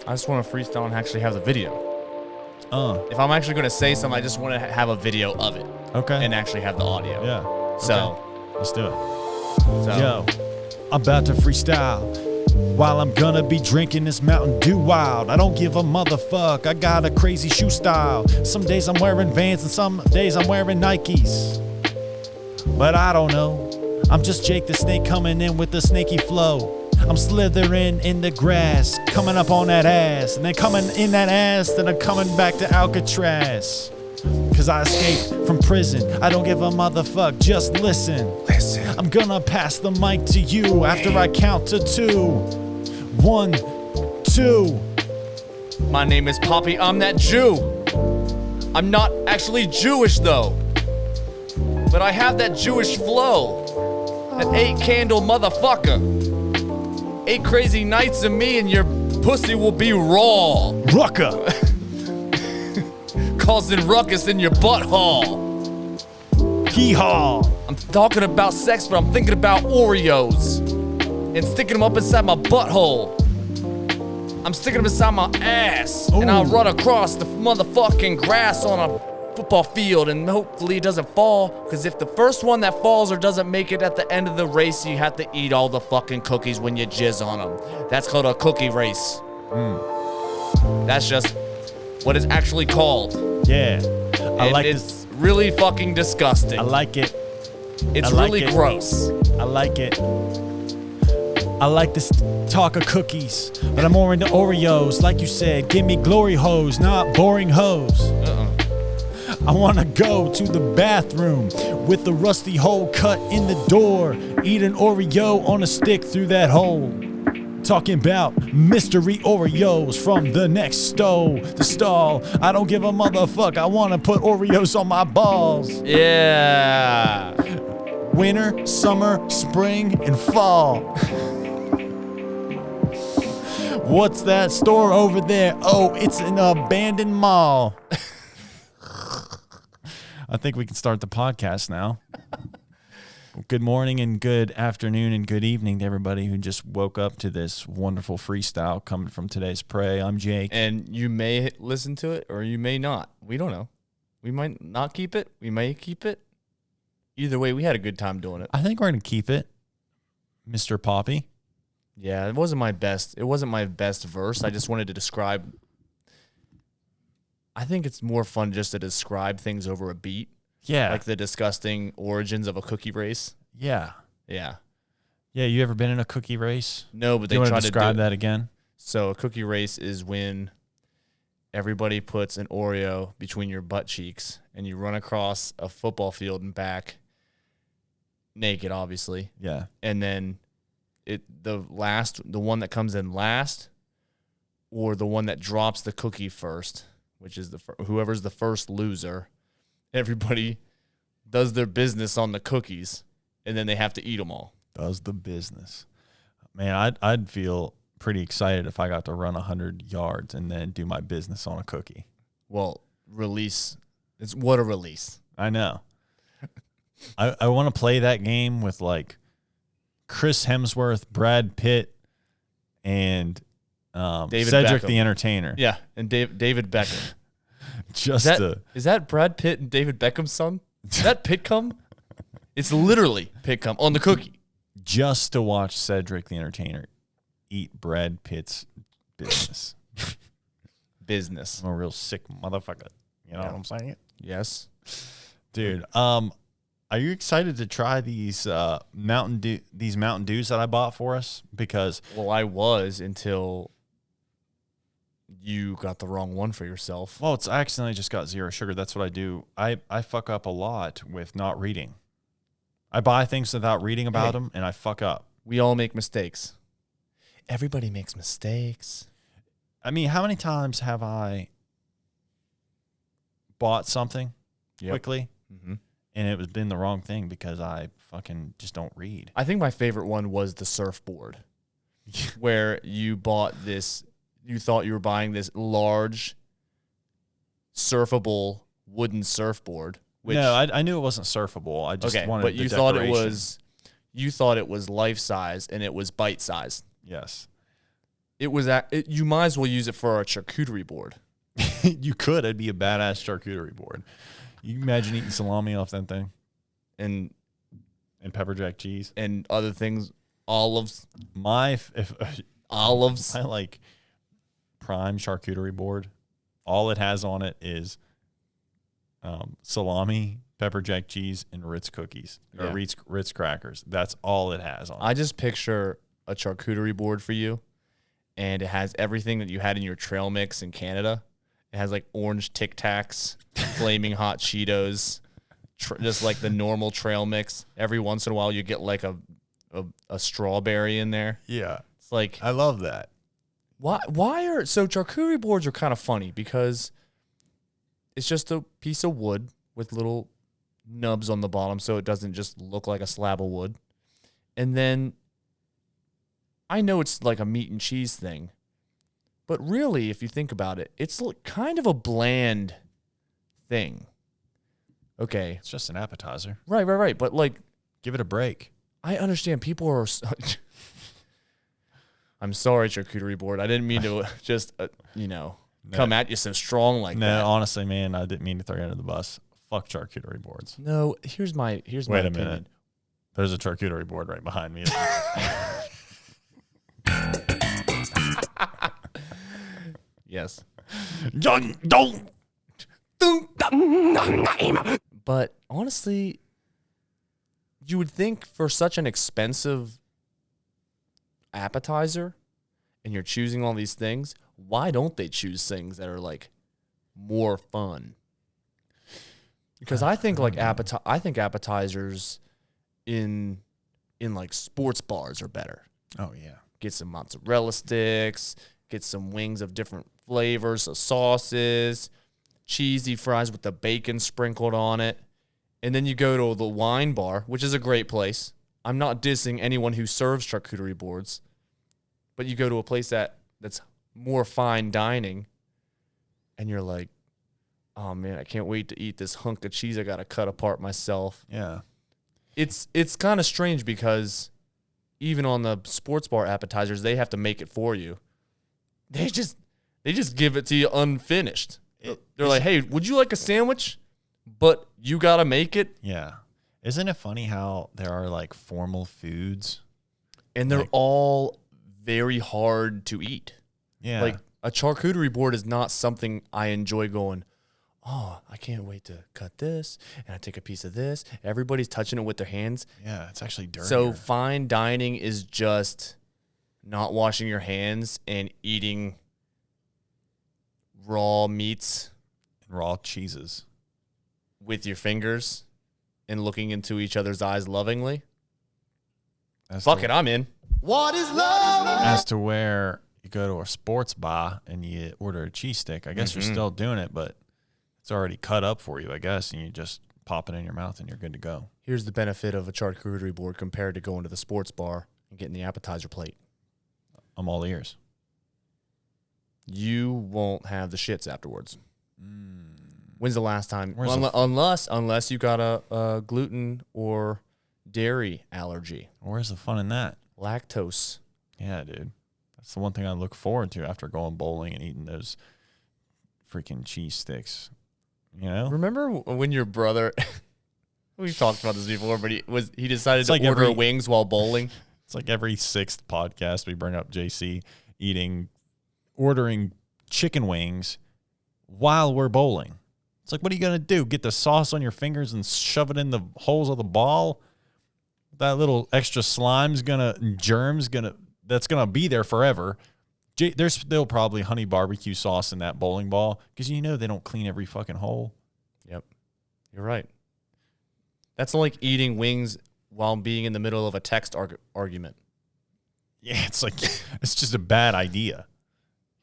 I just want to freestyle and actually have the video. If I'm actually going to say something, I just want to have a video of it. Okay. And actually have the audio. Yeah. So. Okay. Let's do it. So. Yo, I'm about to freestyle. While I'm gonna be drinking this Mountain Dew wild. I don't give a motherfuck, I got a crazy shoe style. Some days I'm wearing Vans and some days I'm wearing Nikes. But I don't know, I'm just Jake the Snake coming in with the snaky flow. I'm slithering in the grass, coming up on that ass. And then coming in that ass, then I'm coming back to Alcatraz. Cause I escaped from prison, I don't give a motherfuck, just listen. I'm gonna pass the mic to you after I count to 2. 1, 2. My name is Poppy, I'm that Jew. I'm not actually Jewish though, but I have that Jewish flow. An 8-candle motherfucker. 8 crazy nights of me and your pussy will be raw. Rucka. Causing ruckus in your butthole. Hee-haw. I'm talking about sex, but I'm thinking about Oreos. And sticking them up inside my butthole. I'm sticking them inside my ass. Ooh. And I'll run across the motherfucking grass on a football field and hopefully it doesn't fall. Because if the first one that falls or doesn't make it at the end of the race, you have to eat all the fucking cookies when you jizz on them. That's called a cookie race. That's just what it's actually called. Yeah. I like it's this. Really fucking disgusting. I like it. It's I like really it. gross. I like it. I like this talk of cookies, but I'm more into Oreos. Like you said, give me glory hoes, not boring hoes. I wanna go to the bathroom with the rusty hole cut in the door. Eat an Oreo on a stick through that hole. Talking about mystery Oreos from the next the stall. I don't give a motherfuck, I wanna put Oreos on my balls. Yeah. Winter, summer, spring, and fall. What's that store over there? Oh, it's an abandoned mall. I think we can start the podcast now. Good morning and good afternoon and good evening to everybody who just woke up to this wonderful freestyle coming from today's Prey. I'm Jake. And you may listen to it or you may not. We don't know. We might not keep it. We may keep it. Either way, we had a good time doing it. I think we're going to keep it, Mr. Poppy. Yeah, it wasn't my best. It wasn't my best verse. I just wanted to describe. I think it's more fun just to describe things over a beat. Yeah. Like the disgusting origins of a cookie race. Yeah. Yeah. Yeah, you ever been in a cookie race? No, but they try try to describe that again. So a cookie race is when everybody puts an Oreo between your butt cheeks and you run across a football field and back naked, obviously. Yeah. And then the one that comes in last or the one that drops the cookie first, which is whoever's the first loser, everybody does their business on the cookies and then they have to eat them all. Does the business. Man, I'd feel pretty excited if I got to run 100 yards and then do my business on a cookie. Well, what a release. I know. I want to play that game with like Chris Hemsworth, Brad Pitt, and Cedric Beckham. the Entertainer. Yeah, and David Beckham. Is that Brad Pitt and David Beckham's son? Is that Pitcom? It's literally Pitcom on the cookie. Just to watch Cedric the Entertainer eat Brad Pitt's business. Business. I'm a real sick motherfucker. You know what I'm saying? Yes. Dude, are you excited to try these Mountain Dews that I bought for us? Because I was until you got the wrong one for yourself. Well, I accidentally just got zero sugar. That's what I do. I fuck up a lot with not reading. I buy things without reading about them, and I fuck up. We all make mistakes. Everybody makes mistakes. I mean, how many times have I bought something quickly, and it was been the wrong thing because I fucking just don't read? I think my favorite one was the surfboard, where you bought this. You thought you were buying this large, surfable wooden surfboard. Which, no, I knew it wasn't surfable. I just wanted but the you decoration. thought it was life size and it was bite size. Yes. You might as well use it for a charcuterie board. You could. It'd be a badass charcuterie board. You imagine eating salami off that thing, and pepper jack cheese and other things, olives. Olives. I like prime charcuterie board. All it has on it is salami, pepper jack cheese, and Ritz cookies or Ritz crackers. That's all it has on it. I just picture a charcuterie board for you, and it has everything that you had in your trail mix in Canada. It has like orange Tic Tacs, flaming hot Cheetos, just like the normal trail mix. Every once in a while, you get like a strawberry in there. Yeah, it's like I love that. Why are charcuterie boards are kind of funny because it's just a piece of wood with little nubs on the bottom, so it doesn't just look like a slab of wood. And then I know it's like a meat and cheese thing, but really, if you think about it, it's kind of a bland thing. Okay. It's just an appetizer. Right. But like, give it a break. I understand people are... I'm sorry, charcuterie board. I didn't mean to just, come at you so strong like that. No, honestly, man, I didn't mean to throw you under the bus. Fuck charcuterie boards. No, here's my Wait a minute. Opinion. There's a charcuterie board right behind me. Yes. Don't. But honestly, you would think for such an expensive appetizer and you're choosing all these things, why don't they choose things that are like more fun? Because I think like appetizers in like sports bars are better. Oh yeah. Get some mozzarella sticks, get some wings of different flavors, of sauces, cheesy fries with the bacon sprinkled on it. And then you go to the wine bar, which is a great place. I'm not dissing anyone who serves charcuterie boards, but you go to a place that's more fine dining, and you're like, oh man, I can't wait to eat this hunk of cheese I got to cut apart myself. Yeah. It's kind of strange because even on the sports bar appetizers, they have to make it for you. They just give it to you unfinished. They're like, hey, would you like a sandwich? But you got to make it. Yeah. Isn't it funny how there are like formal foods? And they're all very hard to eat. Yeah. Like a charcuterie board is not something I enjoy going, oh, I can't wait to cut this. And I take a piece of this. Everybody's touching it with their hands. Yeah, it's actually dirty. So fine dining is just not washing your hands and eating raw meats. And raw cheeses. With your fingers and looking into each other's eyes lovingly. Fuck it, I'm in. What is love? As to where you go to a sports bar and you order a cheese stick, I guess you're still doing it, but it's already cut up for you, I guess, and you just pop it in your mouth and you're good to go. Here's the benefit of a charcuterie board compared to going to the sports bar and getting the appetizer plate. I'm all ears. You won't have the shits afterwards. When's the last time? Unless you got a gluten or dairy allergy. Where's the fun in that? Lactose. Yeah, dude. That's the one thing I look forward to after going bowling and eating those freaking cheese sticks. You know? Remember when your brother... We've talked about this before, but he decided to order wings while bowling? It's like every sixth podcast we bring up JC ordering chicken wings while we're bowling. It's like, what are you going to do? Get the sauce on your fingers and shove it in the holes of the ball? That little extra slime's that's going to be there forever. There's still probably honey barbecue sauce in that bowling ball because they don't clean every fucking hole. Yep. You're right. That's like eating wings while being in the middle of a text argument. Yeah, it's like, it's just a bad idea.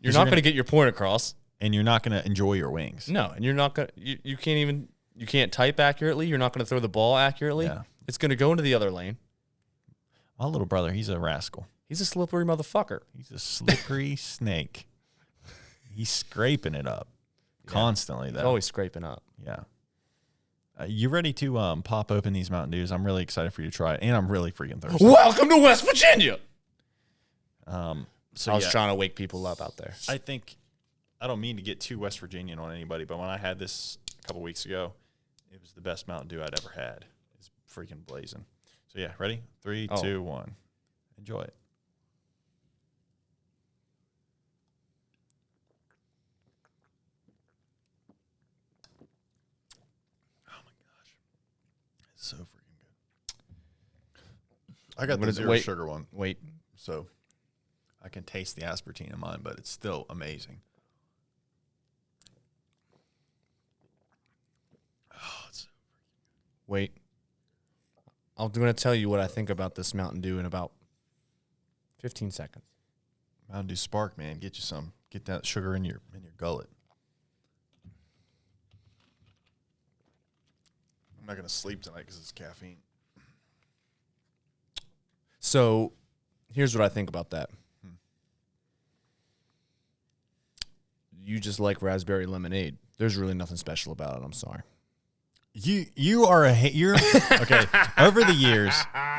You're not going to get your point across. And you're not going to enjoy your wings. No, and you're not going to, you can't type accurately. You're not going to throw the ball accurately. Yeah. It's going to go into the other lane. My little brother, he's a rascal. He's a slippery motherfucker. He's a slippery snake. He's scraping it up constantly, though. He's always scraping up. Yeah. You ready to pop open these Mountain Dews? I'm really excited for you to try it, and I'm really freaking thirsty. Welcome to West Virginia. So I was trying to wake people up out there. I think I don't mean to get too West Virginian on anybody, but when I had this a couple weeks ago, it was the best Mountain Dew I'd ever had. It's freaking blazing. So yeah, ready? 3, 2, 1. Enjoy it. Oh my gosh, it's so freaking good. I got the zero sugar one. Wait. So I can taste the aspartame in mine, but it's still amazing. Oh, it's so Wait. I'm going to tell you what I think about this Mountain Dew in about 15 seconds. Mountain Dew Spark, man. Get you some. Get that sugar in your gullet. I'm not going to sleep tonight because it's caffeine. So here's what I think about that. You just like raspberry lemonade. There's really nothing special about it. I'm sorry. You are you're okay. Over the years,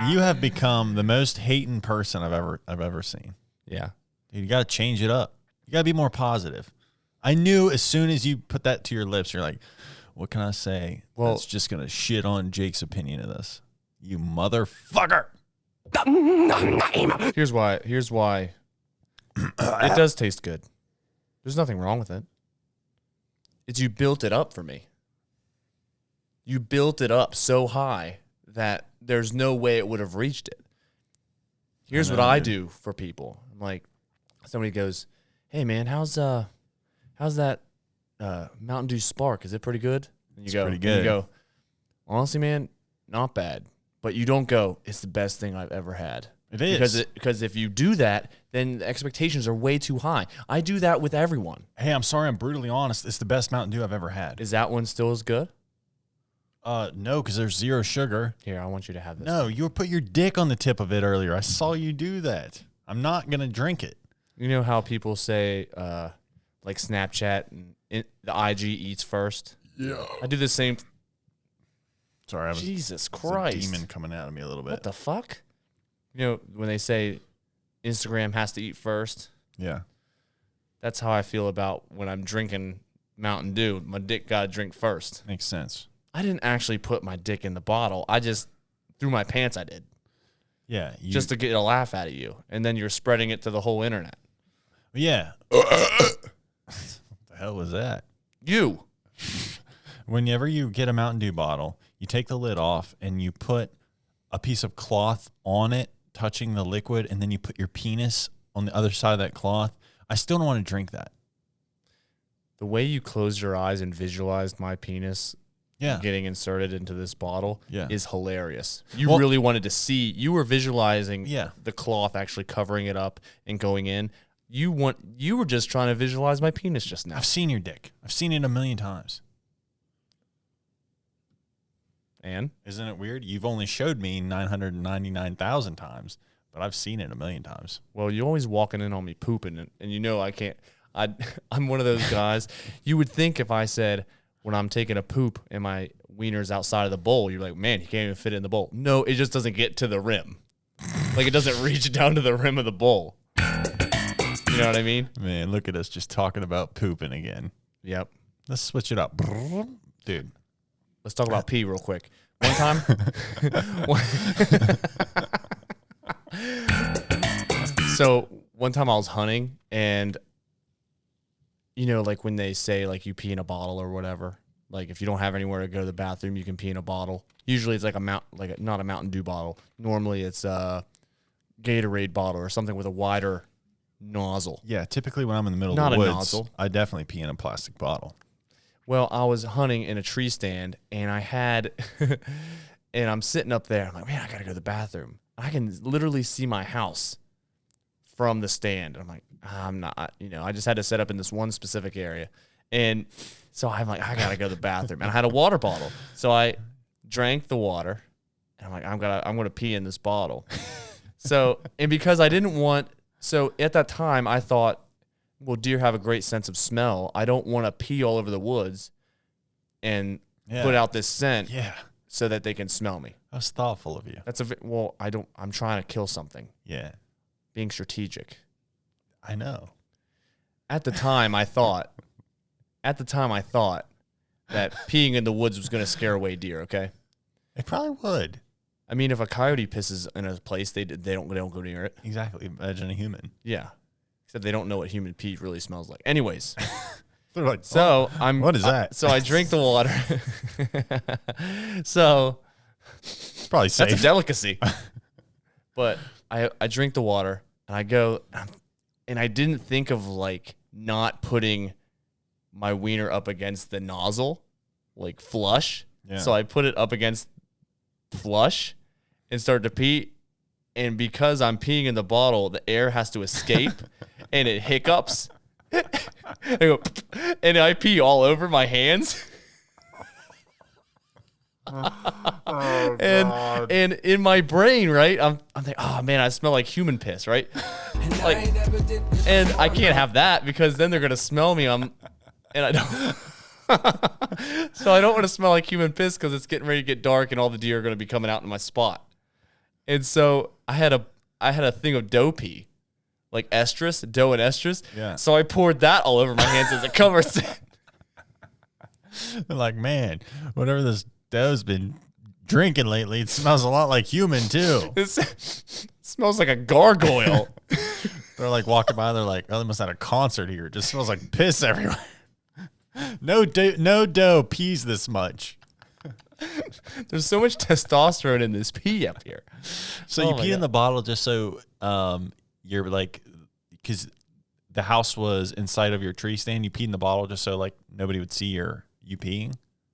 you have become the most hating person I've ever seen. Yeah. Dude, you got to change it up. You got to be more positive. I knew as soon as you put that to your lips, you're like, what can I say? Well, that's just going to shit on Jake's opinion of this. You motherfucker. Here's why. It does taste good. There's nothing wrong with it. It's you built it up for me. You built it up so high that there's no way it would have reached it. Here's what I do for people. I'm like, somebody goes, "Hey man, how's that Mountain Dew Spark? Is it pretty good?" And It's pretty good. You go, honestly, man, not bad. But you don't go, it's the best thing I've ever had. It is. Because if you do that, then the expectations are way too high. I do that with everyone. Hey, I'm sorry, I'm brutally honest. It's the best Mountain Dew I've ever had. Is that one still as good? No, because there's zero sugar. Here, I want you to have this. No, you put your dick on the tip of it earlier. I saw you do that. I'm not going to drink it. You know how people say, like Snapchat and the IG eats first? Yeah. I do the same. Sorry, I was Jesus Christ. a demon coming out of me a little bit. What the fuck? You know, when they say Instagram has to eat first? Yeah. That's how I feel about when I'm drinking Mountain Dew. My dick got to drink first. Makes sense. I didn't actually put my dick in the bottle. I just, through my pants, I did. Yeah. Just to get a laugh out of you. And then you're spreading it to the whole internet. Yeah. What the hell was that? You. Whenever you get a Mountain Dew bottle, you take the lid off and you put a piece of cloth on it, touching the liquid, and then you put your penis on the other side of that cloth. I still don't want to drink that. The way you closed your eyes and visualized my penis getting inserted into this bottle is hilarious. You really wanted to see. You were visualizing the cloth actually covering it up and going in. You were just trying to visualize my penis just now. I've seen your dick. I've seen it a million times. And? Isn't it weird? You've only showed me 999,000 times, but I've seen it a million times. Well, you're always walking in on me pooping, and you know I can't. I'm one of those guys. You would think if I said, when I'm taking a poop and my wiener's outside of the bowl, you're like, man, he can't even fit it in the bowl. No, it just doesn't get to the rim. Like, it doesn't reach down to the rim of the bowl. You know what I mean? Man, look at us just talking about pooping again. Yep. Let's switch it up. Dude. Let's talk about pee real quick. One time. So one time I was hunting, and you know, like when they say like you pee in a bottle or whatever, like if you don't have anywhere to go to the bathroom, you can pee in a bottle. Usually it's like not a Mountain Dew bottle. Normally it's a Gatorade bottle or something with a wider nozzle. Yeah, typically when I'm in the middle of the woods, I definitely pee in a plastic bottle. Well, I was hunting in a tree stand, and I had, and I'm sitting up there. I'm like, man, I got to go to the bathroom. I can literally see my house from the stand. I'm like, I'm not, I just had to set up in this one specific area. And so I'm like, I got to go to the bathroom. And I had a water bottle. So I drank the water, and I'm like, I'm going to pee in this bottle. So, and because I didn't want, so at that time, I thought, well, deer have a great sense of smell. I don't want to pee all over the woods and put out this scent so that they can smell me. That's thoughtful of you. I'm trying to kill something. Yeah. Being strategic. I know. At the time, I thought that peeing in the woods was going to scare away deer, okay? It probably would. I mean, if a coyote pisses in a place, they don't go near it. Exactly. Imagine a human. Yeah. Except they don't know what human pee really smells like. Anyways. They're like, what is that? So I drink the water. So it's probably safe. That's a delicacy. But I drink the water and I go, and I didn't think of like not putting my wiener up against the nozzle, like flush. Yeah. So I put it up against flush and started to pee. And because I'm peeing in the bottle, the air has to escape and it hiccups. I go, and I pee all over my hands. And in my brain, right, I'm thinking, oh man, I smell like human piss, right? Like, and I can't have that because then they're gonna smell me. And I don't. So I don't want to smell like human piss because it's getting ready to get dark and all the deer are gonna be coming out in my spot. And so I had a thing of dough pee, like estrus, dough and estrus. Yeah. So I poured that all over my hands as a cover set. They're like, man, whatever this dough's been drinking lately, it smells a lot like human too. It smells like a gargoyle. They're like walking by, they're like, oh, they must have had a concert here. It just smells like piss everywhere. No dough pees this much. There's so much testosterone in this pee up here. So you pee in the bottle just so you're like, because the house was inside of your tree stand, you peed in the bottle just so like nobody would see you peeing?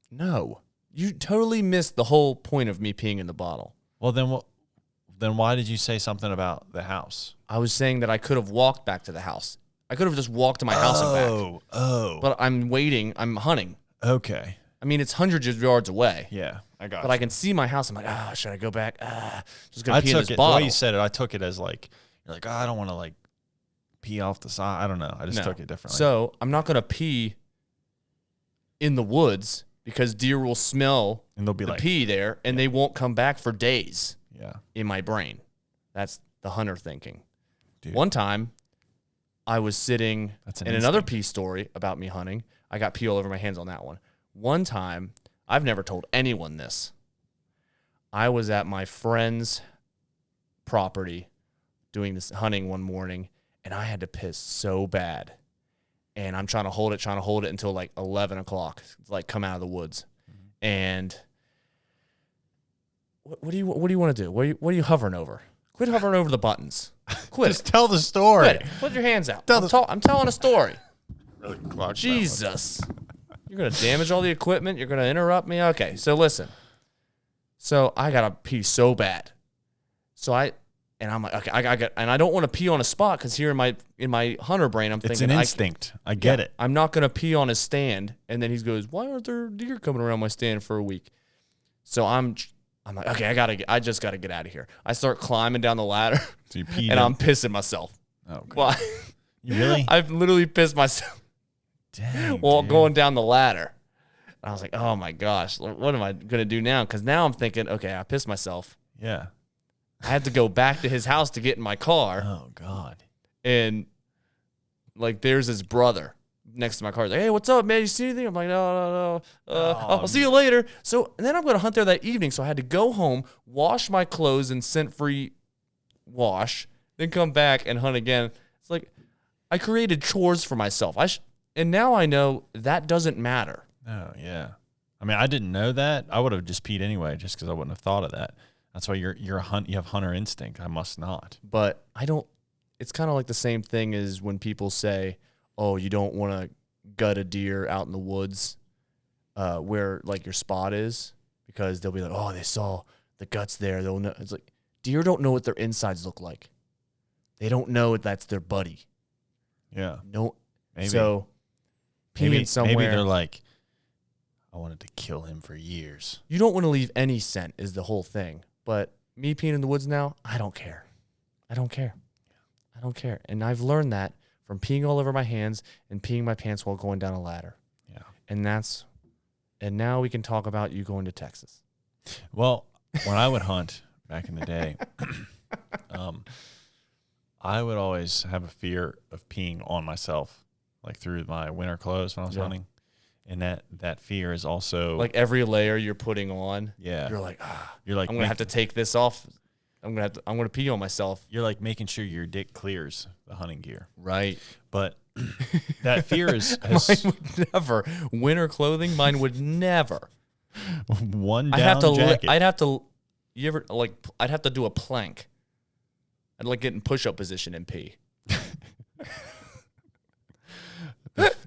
No. You totally missed the whole point of me peeing in the bottle. Well, then why did you say something about the house? I was saying that I could have walked back to the house. I could have just walked to my house and back. Oh. But I'm waiting. I'm hunting. Okay. I mean, it's hundreds of yards away. Yeah, I got But you. I can see my house. I'm like, should I go back? Just going to pee in this The bottle. way you said it, I took it as like, you're like, I don't want to like pee off the side. I don't know. I just took it differently. So I'm not going to pee in the woods because deer will smell and they'll be the like, pee there and they won't come back for days. Yeah. In my brain. That's the hunter thinking. Dude. One time, I was sitting in another pee story about me hunting. I got pee all over my hands on that one. One time, I've never told anyone this. I was at my friend's property doing this hunting one morning, and I had to piss so bad. And I'm trying to hold it until like 11 o'clock, like come out of the woods. Mm-hmm. And what do you want to do? What are you hovering over? Quit hovering over the buttons. Quit. Just tell the story. Quit. Put your hands out. I'm telling a story. Really Jesus. You're going to damage all the equipment. You're going to interrupt me. Okay, so listen. So I got to pee so bad. I'm like, okay, and I don't want to pee on a spot because here in my hunter brain, I'm thinking it's an instinct. I get it. I'm not going to pee on his stand. And then he goes, why aren't there deer coming around my stand for a week? So I'm like, okay, I just got to get out of here. I start climbing down the ladder, so you peed and I'm pissing myself. Oh, God. Well, you really? I've literally pissed myself. Dang, while dude. going down the ladder. I was like, oh my gosh, what am I going to do now? Because now I'm thinking, okay, I pissed myself. Yeah. I had to go back to his house to get in my car. Oh, God. And like, there's his brother next to my car. He's like, hey, what's up, man? You see anything? I'm like, no. I'll see you later. So, and then I'm going to hunt there that evening. So I had to go home, wash my clothes in scent-free wash, then come back and hunt again. It's like, I created chores for myself. And now I know that doesn't matter. Oh, yeah. I mean, I didn't know that. I would have just peed anyway just because I wouldn't have thought of that. That's why you have hunter instinct. I must not. But I don't. It's kind of like the same thing as when people say, oh, you don't want to gut a deer out in the woods where like your spot is, because they'll be like, oh, they saw the guts there. They'll know. It's like, deer don't know what their insides look like. They don't know that's their buddy. Yeah. No. Maybe. So peeing somewhere. Maybe they're like, I wanted to kill him for years. You don't want to leave any scent is the whole thing. But me peeing in the woods now, I don't care. I don't care. And I've learned that from peeing all over my hands and peeing my pants while going down a ladder. Yeah. And now we can talk about you going to Texas. Well, when I would hunt back in the day, I would always have a fear of peeing on myself, like through my winter clothes when I was hunting. And that fear is also like every layer you're putting on. Yeah. You're like, you're like I'm gonna have to take this off. I'm gonna pee on myself. You're like making sure your dick clears the hunting gear. Right. But that fear has Mine would never. Winter clothing, mine would never. one down jacket. I'd have to. You ever like? I'd have to do a plank. I'd like get in push-up position and pee.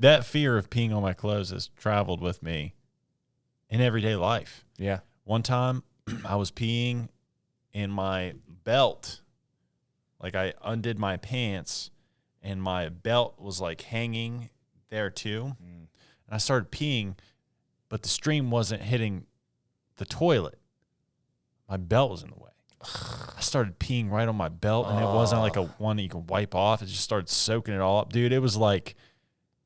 That fear of peeing on my clothes has traveled with me in everyday life. Yeah. One time I was peeing in my belt. Like I undid my pants and my belt was like hanging there too. And I started peeing, but the stream wasn't hitting the toilet. My belt was in the way. I started peeing right on my belt, and it wasn't like a one you can wipe off. It just started soaking it all up. Dude, it was like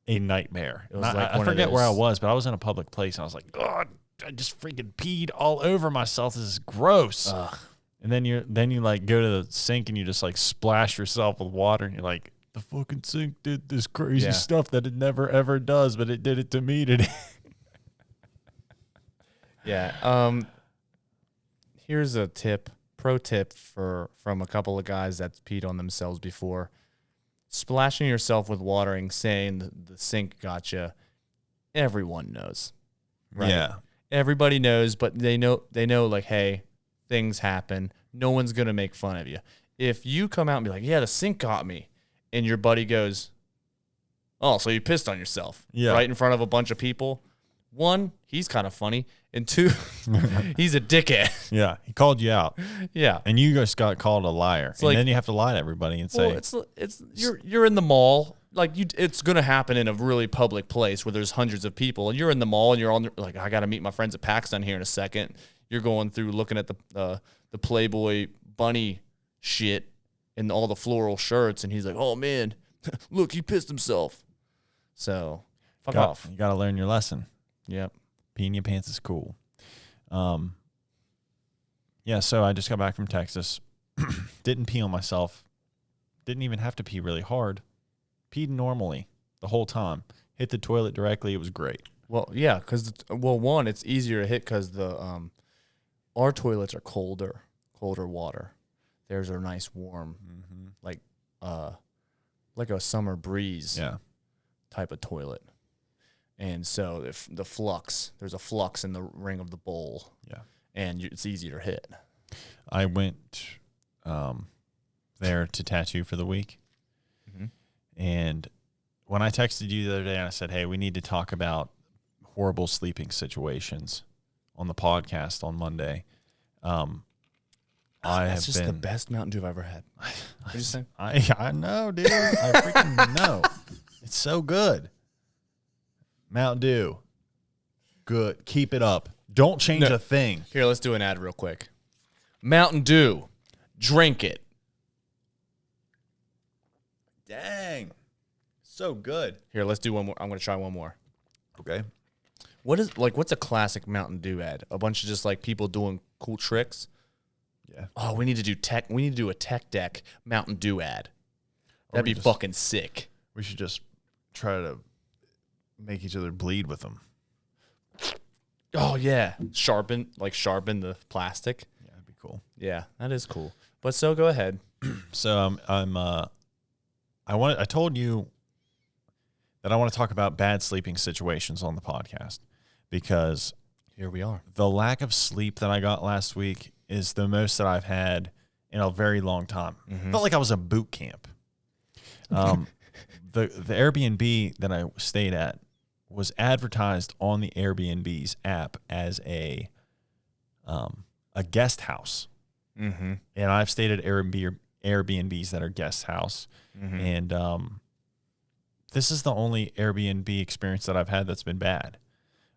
a nightmare. It was like I forget where I was, but I was in a public place, and I was like, God, I just freaking peed all over myself. This is gross. And then you like go to the sink, and you just like splash yourself with water, and you're like, the fucking sink did this crazy stuff that it never, ever does, but it did it to me today. Yeah. Here's a pro tip from a couple of guys that's peed on themselves before. Splashing yourself with water and saying the sink got you. Everyone knows, right? Yeah. Everybody knows, but they know like, hey, things happen. No one's gonna make fun of you. If you come out and be like, yeah, the sink got me, and your buddy goes, oh, so you pissed on yourself, right in front of a bunch of people. One, he's kind of funny, and two, he's a dickhead. Yeah, he called you out. Yeah, and you just got called a liar, and then you have to lie to everybody and say, it's you're in the mall, like it's gonna happen in a really public place where there's hundreds of people, and you're in the mall, and you're on like, I got to meet my friends at PacSun here in a second. You're going through looking at the Playboy bunny shit and all the floral shirts, and he's like, oh man, look, he pissed himself. So fuck off. You got to learn your lesson. Yep. Peeing your pants is cool. Yeah, so I just got back from Texas. Didn't pee on myself. Didn't even have to pee really hard. Peed normally the whole time. Hit the toilet directly. It was great. Well, yeah, because one, it's easier to hit because our toilets are colder water. Theirs are nice, warm, like a summer breeze type of toilet. And so if there's a flux in the ring of the bowl. Yeah. And it's easier to hit. I went there to tattoo for the week. And when I texted you the other day and I said, hey, we need to talk about horrible sleeping situations on the podcast on Monday. That's just the best Mountain Dew I've ever had. What did you say? I know, dude. I freaking know. It's so good. Mountain Dew. Good. Keep it up. Don't change a thing. Here, let's do an ad real quick. Mountain Dew. Drink it. Dang. So good. Here, let's do one more. I'm going to try one more. Okay. What's a classic Mountain Dew ad? A bunch of just like people doing cool tricks. Yeah. Oh, we need to do a tech deck Mountain Dew ad. That'd be fucking sick. We should just try to make each other bleed with them. Oh yeah, sharpen the plastic. Yeah, that'd be cool. Yeah, that is cool. But so go ahead. So I told you that I want to talk about bad sleeping situations on the podcast because here we are. The lack of sleep that I got last week is the most that I've had in a very long time. Felt like I was in boot camp. The Airbnb that I stayed at was advertised on the Airbnb's app as a guest house. And I've stayed at Airbnbs that are guest house. And this is the only Airbnb experience that I've had that's been bad.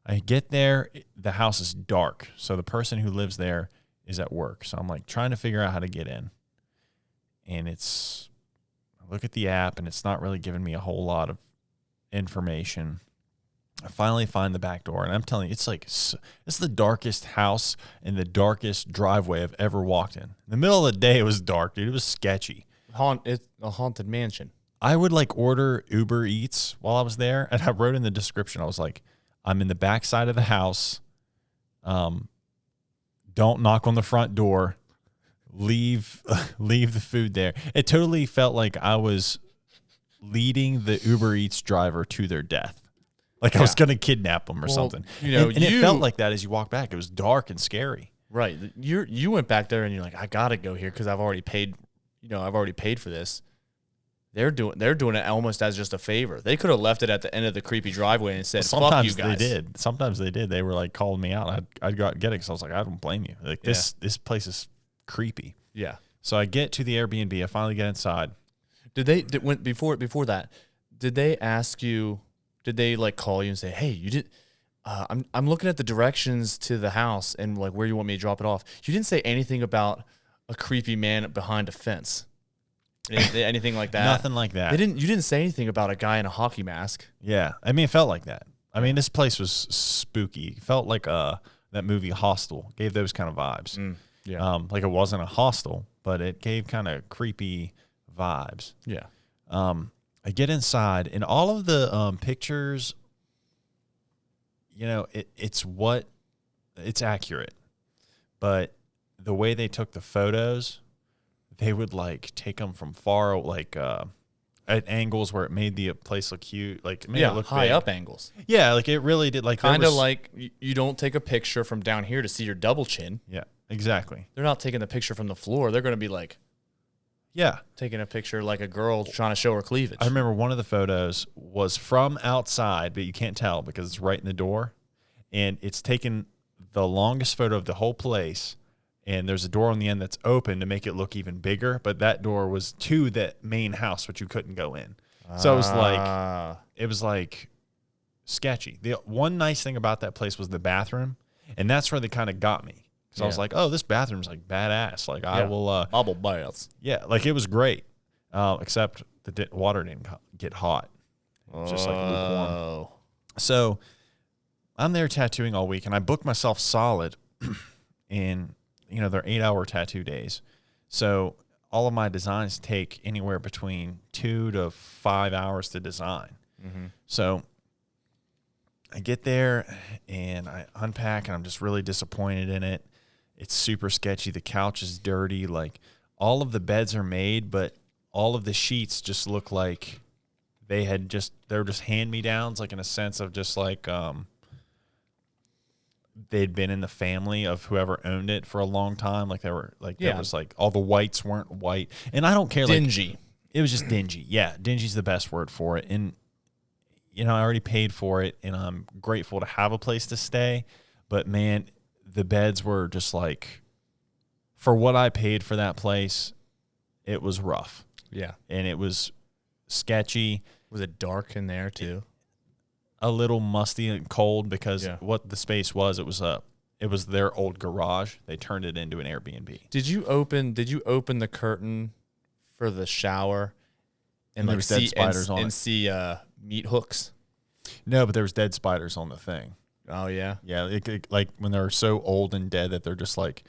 I get there, the house is dark. So the person who lives there is at work. So I'm like trying to figure out how to get in. And I look at the app and it's not really giving me a whole lot of information. I finally find the back door, and I'm telling you, it's the darkest house and the darkest driveway I've ever walked in. In the middle of the day, it was dark, dude. It was sketchy. It's a haunted mansion. I would like order Uber Eats while I was there, and I wrote in the description, I was like, I'm in the back side of the house. Don't knock on the front door. Leave the food there. It totally felt like I was leading the Uber Eats driver to their death. Like I was going to kidnap them or something. You know, and it felt like that as you walk back. It was dark and scary. Right. You went back there and you're like, I got to go here because I've already paid. I've already paid for this. They're doing it almost as just a favor. They could have left it at the end of the creepy driveway and said, "Fuck you guys." Sometimes they did. They were like calling me out. I'd go out and get it because I was like, I don't blame you. Like this place is creepy. Yeah. So I get to the Airbnb. I finally get inside. Before that? Did they ask you? Did they like call you and say, "Hey, you did"? I'm looking at the directions to the house and like where you want me to drop it off. You didn't say anything about a creepy man behind a fence. Anything like that? Nothing like that. You didn't say anything about a guy in a hockey mask. Yeah, I mean, it felt like that. I mean, this place was spooky. It felt like that movie Hostel gave those kind of vibes. Like it wasn't a hostel, but it gave kind of creepy vibes. Yeah. I get inside, and all of the pictures, it's accurate, but the way they took the photos, they would like take them from far, like at angles where it made the place look cute, like it made it look high big. up angles. Yeah, like it really did. Like kind of like you don't take a picture from down here to see your double chin. Yeah, exactly. They're not taking the picture from the floor. They're going to be like, taking a picture like a girl trying to show her cleavage. I remember one of the photos was from outside, but you can't tell because it's right in the door, and it's taken the longest photo of the whole place. And there's a door on the end that's open to make it look even bigger. But that door was to that main house, which you couldn't go in. So it was like sketchy. The one nice thing about that place was the bathroom. And that's where they kind of got me. Because I was like, oh, this bathroom's like badass. Like I will. Bubble baths. Yeah, like it was great. Except the water didn't get hot. It was just like lukewarm. So I'm there tattooing all week. And I booked myself solid. And they're 8-hour tattoo days. So all of my designs take anywhere between 2 to 5 hours to design. Mm-hmm. So I get there and I unpack and I'm just really disappointed in it. It's super sketchy. The couch is dirty. Like all of the beds are made, but all of the sheets just look like they're just hand-me-downs, like in a sense of just like, they'd been in the family of whoever owned it for a long time. Like they were like, there was like all the whites weren't white, and I don't care. Dingy. Like, it was just dingy. Yeah. Dingy's the best word for it. And, I already paid for it and I'm grateful to have a place to stay, but man, the beds were just like, for what I paid for that place, it was rough. Yeah. And it was sketchy. Was it dark in there too? A little musty and cold because what the space was, it was their old garage. They turned it into an Airbnb. Did you open the curtain for the shower and there like was dead spiders on it? And see meat hooks? No, but there was dead spiders on the thing. Oh yeah. Yeah, like when they're so old and dead that they're just like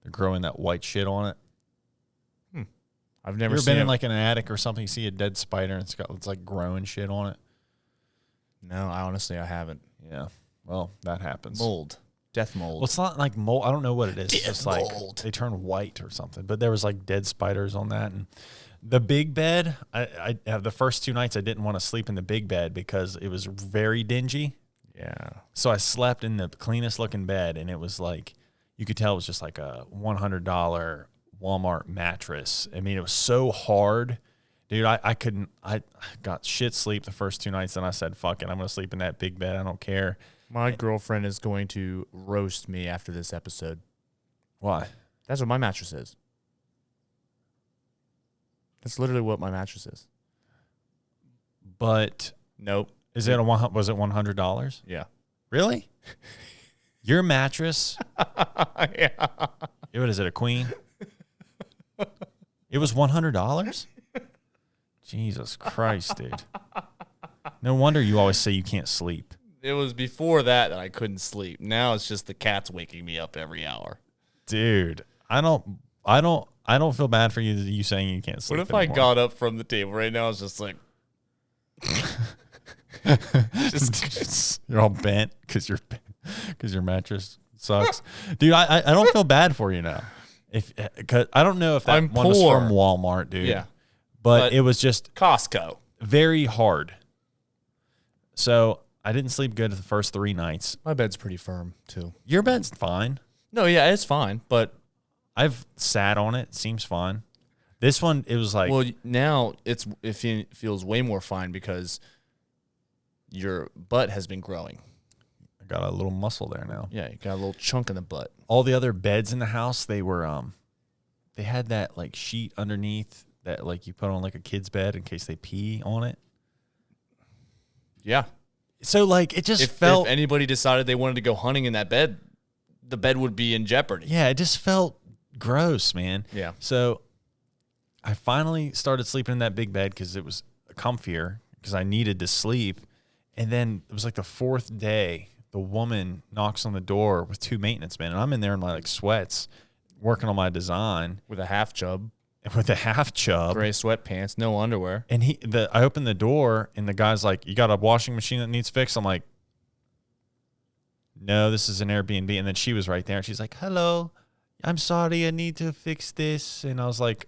they're growing that white shit on it. I've never been in like an attic or something. You see a dead spider and it's like growing shit on it. No, I haven't. Yeah. Well, that happens. Mold. Death mold. Well, it's not like mold. I don't know what it is. Death it's just mold. Like they turn white or something. But there was like dead spiders on that. And the big bed, I the first 2 nights I didn't want to sleep in the big bed because it was very dingy. Yeah. So I slept in the cleanest looking bed, and it was like, you could tell it was just like a $100 Walmart mattress. I mean, it was so hard. Dude, I got shit sleep the first 2 nights, and I said, fuck it, I'm going to sleep in that big bed. I don't care. My girlfriend is going to roast me after this episode. Why? That's what my mattress is. That's literally what my mattress is. But nope. Was it $100? Yeah. Really? Your mattress? Yeah. What is it, a queen? It was $100? Jesus Christ, dude. No wonder you always say you can't sleep. It was before that I couldn't sleep. Now it's just the cat's waking me up every hour. Dude, I I don't feel bad for you saying you can't sleep What if anymore. I got up from the table right now? I was just like, you're all bent because your mattress sucks, dude. I don't feel bad for you now. Cause I don't know if that I'm one was poor. from Walmart, dude. Yeah, but it was just Costco. very hard. So I didn't sleep good the first 3 nights. My bed's pretty firm too. Your bed's fine. No, yeah, it's fine, but I've sat on it. Seems fine. This one, it was like, well, now it feels way more fine because your butt has been growing. I got a little muscle there now. Yeah, you got a little chunk in the butt. All the other beds in the house, they were they had that like sheet underneath that like you put on like a kid's bed in case they pee on it. Yeah. So like it just If felt, anybody decided they wanted to go hunting in that bed, the bed would be in jeopardy. yeah, it just felt gross, man. Yeah. So I finally started sleeping in that big bed because it was comfier because I needed to sleep. And then it was like the 4th day, the woman knocks on the door with 2 maintenance men, and I'm in there in my like sweats, working on my design With a half chub, with a half chub. gray sweatpants, no underwear. And I opened the door, and the guy's like, "You got a washing machine that needs fixed?" I'm like, "No, this is an Airbnb." And then she was right there, and she's like, "Hello, I'm sorry, I need to fix this." And I was like,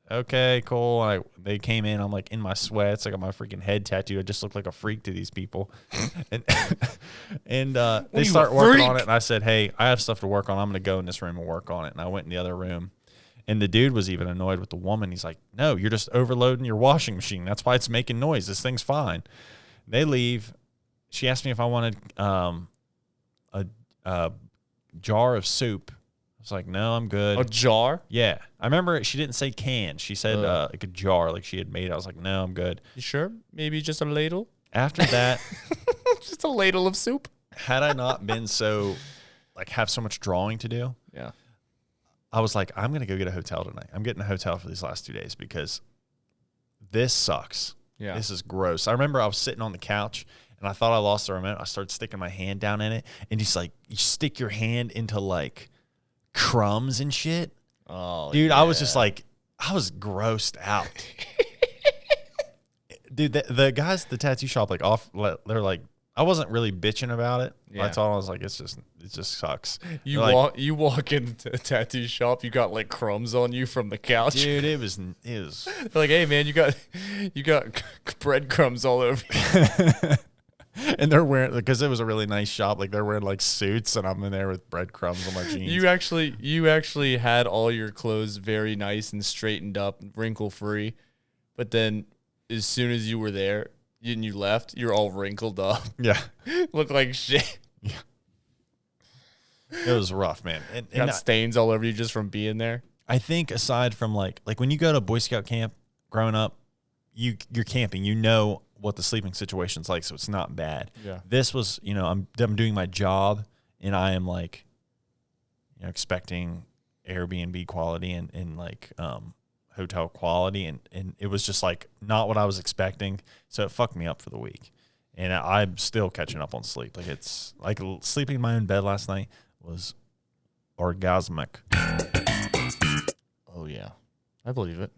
"Okay, cool." They came in. I'm like in my sweats. I got my freaking head tattooed. I just look like a freak to these people. and they start working on it. And I said, "Hey, I have stuff to work on. I'm going to go in this room and work on it." And I went in the other room. And the dude was even annoyed with the woman. He's like, "No, you're just overloading your washing machine. That's why it's making noise. This thing's fine." They leave. She asked me if I wanted a jar of soup. I was like, "No, I'm good." A jar? Yeah. I remember she didn't say can. She said like a jar, like she had made it. I was like, "No, I'm good." You sure? Maybe just a ladle? After that, Just a ladle of soup? had I not been so, like, have so much drawing to do, Yeah. I was like, I'm going to go get a hotel tonight. I'm getting a hotel for these last 2 days because this sucks. Yeah. This is gross. I remember I was sitting on the couch and I thought I lost the remote. I started sticking my hand down in it, and just like you stick your hand into like crumbs and shit. Oh, dude, yeah. I was just like, I was grossed out. Dude, the guys at the tattoo shop, like they're like, I wasn't really bitching about it. Yeah. I told them, I was like, it just sucks. You They're like, you walk into a tattoo shop, you got like crumbs on you from the couch. dude, it was They're like, "Hey man, you got breadcrumbs all over you." and they're wearing, because it was a really nice shop, like they're wearing like suits, and I'm in there with breadcrumbs on my jeans. You actually had all your clothes very nice and straightened up, wrinkle free, but then as soon as you were there and you left, you're all wrinkled up. Yeah. Look like shit. Yeah. It was rough, man. And Got stains all over you just from being there. I think aside from like when you go to Boy Scout camp growing up, you're camping, you know what the sleeping situation's like, so it's not bad. Yeah. This was, I'm doing my job, and I am like, expecting Airbnb quality and like hotel quality, and it was just like not what I was expecting, so it fucked me up for the week. And I'm still catching up on sleep. Like, it's like sleeping in my own bed last night was orgasmic. Oh yeah, I believe it.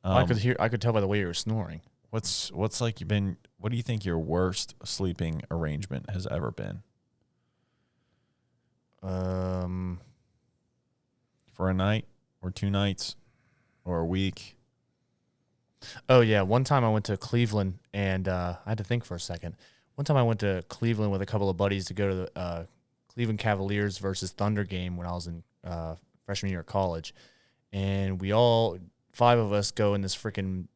I could tell by the way you were snoring. What's like what do you think your worst sleeping arrangement has ever been? For a night or 2 nights or a week? Oh yeah, one time I went to Cleveland, and I had to think for a second. One time I went to Cleveland with a couple of buddies to go to the Cleveland Cavaliers versus Thunder game when I was in freshman year of college, and 5 of us go in this freaking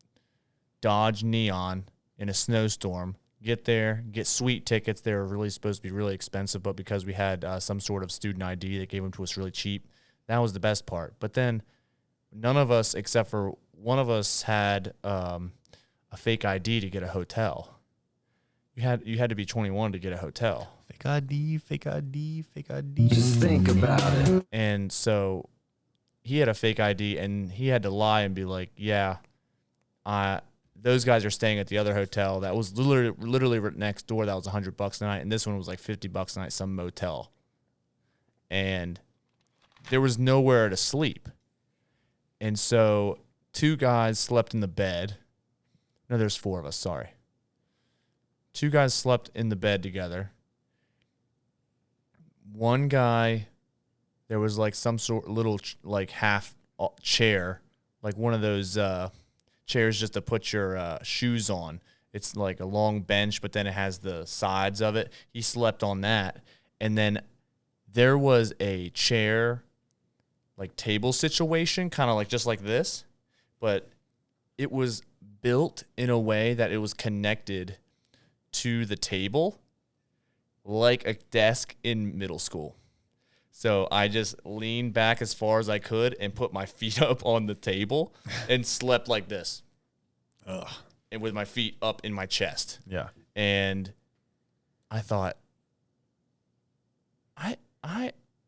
Dodge Neon in a snowstorm. Get there, get sweet tickets. They were really supposed to be really expensive, but because we had some sort of student ID, they gave them to us really cheap. That was the best part. But then none of us, except for one of us, had a fake ID to get a hotel. You had to be 21 to get a hotel. Fake ID, fake ID, fake ID. Just think about it. And so he had a fake ID, and he had to lie and be like, "Yeah, those guys are staying at the other hotel that was literally right next door. That was $100 a night, and this one was like $50 a night, some motel." And there was nowhere to sleep. And so 2 guys slept in the bed. No, there's 4 of us, sorry. 2 guys slept in the bed together. One guy, there was like some sort little like half chair, like one of those chairs just to put your shoes on. It's like a long bench, but then it has the sides of it. He slept on that. And then there was a chair, like table situation, kind of like just like this, but it was built in a way that it was connected to the table like a desk in middle school. So I just leaned back as far as I could and put my feet up on the table and slept like this. Ugh. And with my feet up in my chest. Yeah. And I thought,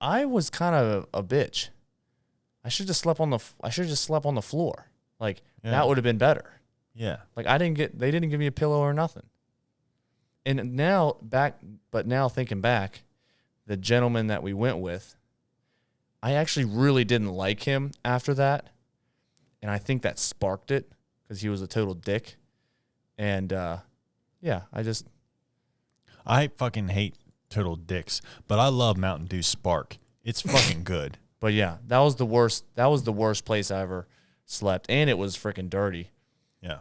I was kind of a bitch. I should just slept on the floor. Like that would have been better. Yeah. Like they didn't give me a pillow or nothing. And now thinking back, the gentleman that we went with, I actually really didn't like him after that. And I think that sparked it because he was a total dick. And I fucking hate total dicks, but I love Mountain Dew Spark. It's fucking good. But yeah, that was the worst place I ever slept. And it was freaking dirty. Yeah.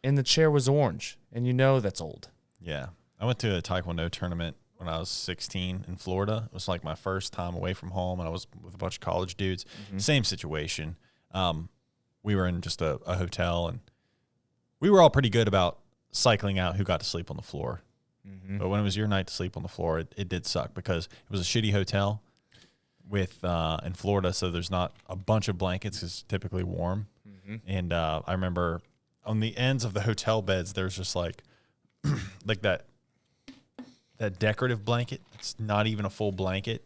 And the chair was orange. And that's old. Yeah. I went to a Taekwondo tournament when I was 16 in Florida. It was like my first time away from home, and I was with a bunch of college dudes. Mm-hmm. Same situation. We were in just a hotel, and we were all pretty good about cycling out who got to sleep on the floor. Mm-hmm. But when it was your night to sleep on the floor, it did suck because it was a shitty hotel in Florida, so there's not a bunch of blankets. It's typically warm. Mm-hmm. And I remember on the ends of the hotel beds, there's just like that decorative blanket. It's not even a full blanket.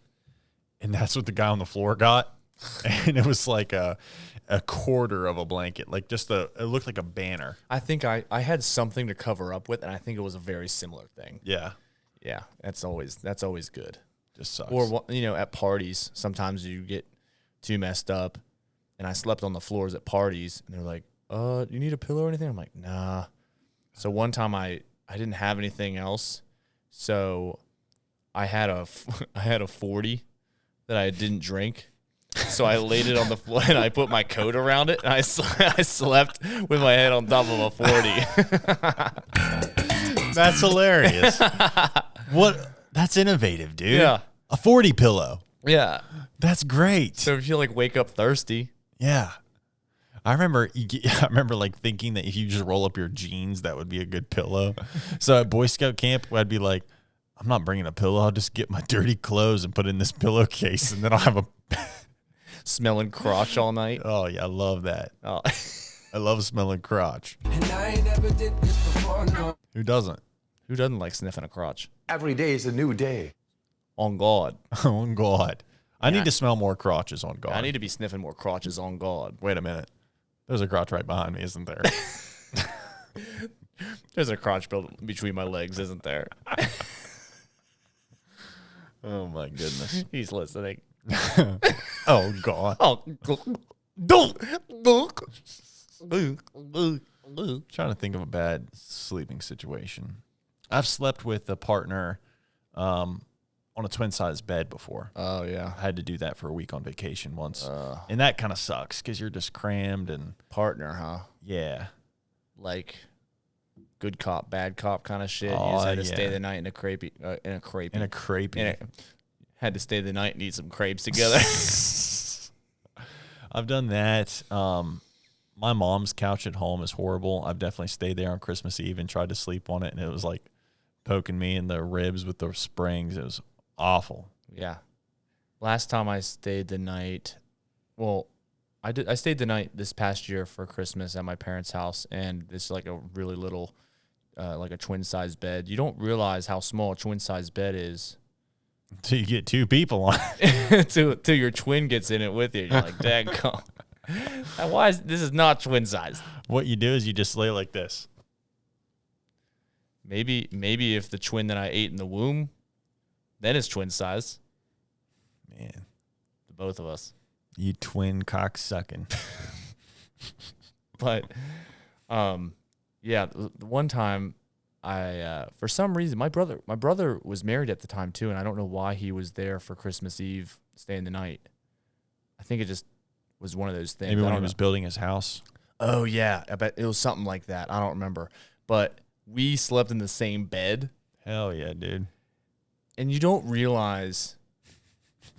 And that's what the guy on the floor got. And it was like a quarter of a blanket. Like it looked like a banner. I think I had something to cover up with, and I think it was a very similar thing. Yeah. Yeah. That's always good. Just sucks. Or, at parties, sometimes you get too messed up. And I slept on the floors at parties, and they're like, you need a pillow or anything? I'm like, nah. So one time I didn't have anything else. So I had a 40 that I didn't drink. So I laid it on the floor and I put my coat around it, and I slept with my head on top of a 40. That's hilarious. That's innovative, dude. Yeah. A 40 pillow. Yeah. That's great. So if you wake up thirsty. Yeah. I remember thinking that if you just roll up your jeans, that would be a good pillow. So at Boy Scout camp, I'd be like, I'm not bringing a pillow. I'll just get my dirty clothes and put it in this pillowcase, and then I'll have a smelling crotch all night. Oh yeah, I love that. Oh. I love smelling crotch. And I ain't never did this before, no. Who doesn't? Who doesn't like sniffing a crotch? Every day is a new day. On God. On God. I need to smell more crotches on God. I need to be sniffing more crotches on God. Wait a minute. There's a crotch right behind me, isn't there? There's a crotch built between my legs, isn't there? Oh, my goodness. He's listening. Oh, God. Oh, Trying to think of a bad sleeping situation. I've slept with a partner on a twin-size bed before. Oh, yeah. I had to do that for a week on vacation once. And that kind of sucks because you're just crammed and... Partner, huh? Yeah. Like good cop, bad cop kind of shit. Oh, you just had to stay the night in a crepe. Had to stay the night and eat some crepes together. I've done that. My mom's couch at home is horrible. I've definitely stayed there on Christmas Eve and tried to sleep on it, and it was like poking me in the ribs with the springs. It was awful. Yeah. Last time I stayed the night, I stayed the night this past year for Christmas at my parents' house, and it's like a really little, like a twin-size bed. You don't realize how small a twin-size bed is. Until you get two people on it. Till your twin gets in it with you. You're like, daggone. This is not twin-sized. What you do is you just lay like this. Maybe if the twin that I ate in the womb, then it's twin size. Man. The both of us. You twin cock sucking. But, yeah, the one time for some reason, my brother was married at the time too, and I don't know why he was there for Christmas Eve, staying the night. I think it just was one of those things. Maybe when he was building his house. Oh yeah, I bet it was something like that. I don't remember, but we slept in the same bed. Hell yeah, dude. And you don't realize,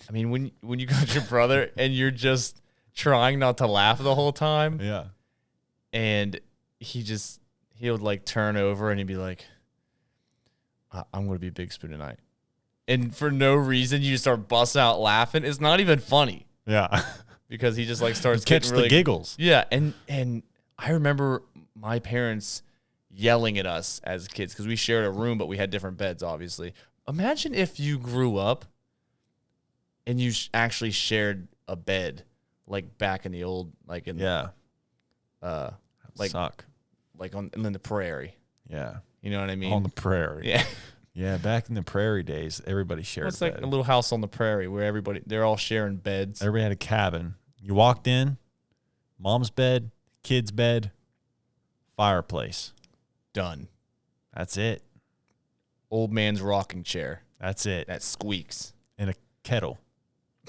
I mean, when you got your brother and you're just trying not to laugh the whole time. Yeah. And he would like turn over and he'd be like, I'm going to be Big Spoon tonight. And for no reason, you just start busting out laughing. It's not even funny. Yeah. Because he just like starts catch getting really, the giggles. Yeah. And I remember my parents yelling at us as kids because we shared a room, but we had different beds, obviously. Imagine if you grew up and you actually shared a bed like back in the old, like in like suck. Like in the prairie. Yeah. You know what I mean? On the prairie. Yeah. Yeah, back in the prairie days, everybody shared It's a like bed. a little house on the prairie where they're all sharing beds. Everybody had a cabin. You walked in, mom's bed, kid's bed, fireplace. Done. That's it. Old man's rocking chair. That's it. That squeaks. And a kettle.